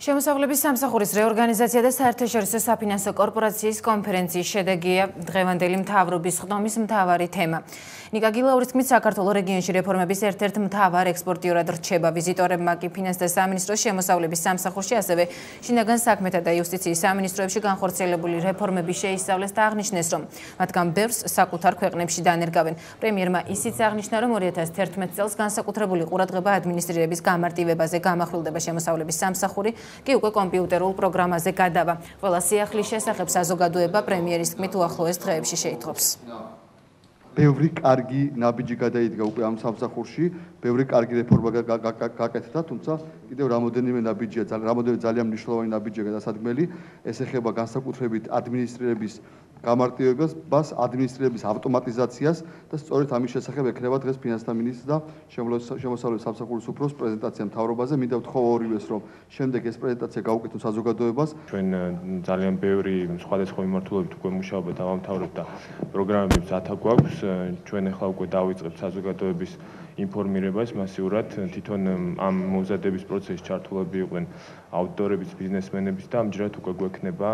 შემოსავლების სამსახურის რეორგანიზაცია და საერთაშორისო საფინანსო კორპორაციის კონფერენციის შედეგია დღევანდელი მთავრობის ხდომის მთავარი თემა. ნიკა გილაურის თქმით, საქართველოს რეგიონში რეფორმების ერთ-ერთ მთავარ ექსპორტიორად რჩება. ვიზიტორებმა კი ფინანსთა სამინისტროს შემოსავლების სამსახურში, ასევე შინაგან საქმეთა და იუსტიციის სამინისტროებში განხორციელებული რეფორმები შეისწავლეს და აღნიშნეს, რომ მათგან ბევრს საკუთარ ქვეყნებში დანერგავენ. პრემიერმა ისიც აღნიშნა, რომ 2011 წელს განსაკუთრებული ყურადღება ადმინისტრირების გამარტივებაზე გამახვილდება შემოსავლების სამსახური კი უკვე კომპიუტერულ პროგრამაზე გადავა. ყველა სიახლის შესახებ საზოგადოება პრემიერის თქმით უახლოეს დღეებში შეითხოვს. ბევრი კარგი ნაბიჯი გადაიდგა უკვე ამ სამსახურში, ბევრი კარგი რეფორმა გაკეთდა, თუმცა კიდევ რამოდენიმე ძალიან მნიშვნელოვანი ნაბიჯია გადასადგმელი. ეს ეხება განსაკუთრებით ადმინისტრირების გამარტივებას, ადმინისტრირების ავტომატიზაციას და სწორედ ამის შესახებ ექნება დღეს ფინანსთა მინისტრს და შემოსავლების სამსახურის უფროს პრეზენტაცია მთავრობაზე. მინდა ვთხოვ ორივეს, რომ შემდეგ ეს პრეზენტაცია გავუკეთოთ საზოგადოებას. ჩვენ ძალიან ბევრი სხვადასხვა მიმართულებით უკვე მუშაობა დავამთავრებთ და პროგრამები მზათა გვაქვს. ჩვენ ახლა უკვე დავიწყებთ საზოგადოების ინფორმირებას მასიურად. თვითონ ამ მომზადების პროცესში ჩართულები იყვნენ აუდიტორებიც, ბიზნესმენებიც და ამჯერად უკვე გვექნება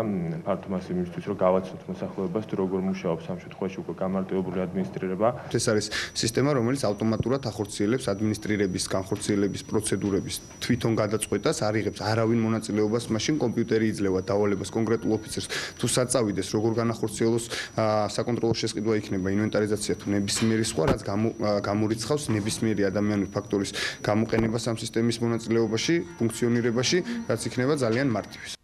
ფართო მასივი იმისთვის, რომ გავაცნოთ მოსახლეობას თუ როგორ მუშაობს ამ შემთხვევაში უკვე გამარტივებული ადმინისტრირება. ეს არის სისტემა, რომელიც ავტომატურად ახორციელებს ადმინისტრირების განხორციელების პროცედურების თვითონ გადაწყვეტას, არ იღებს არავინ მონაწილეობას, მაშინ კომპიუტერი იძლევა დავალებას კონკრეტულ ოფიცერს თუ საწავიდეს, როგორ განახორციელოს საკონტროლო შესყიდვა იქნება ინვენტარიზაცია თუ ნებისმიერი სხვა, რაც გამორიცხავს ნებისმიერი ადამიანური ფაქტორის გამოყენებას ამ სისტემის მონაწილეობაში, ფუნქციონირებაში, რაც იქნება ძალიან მარტივი.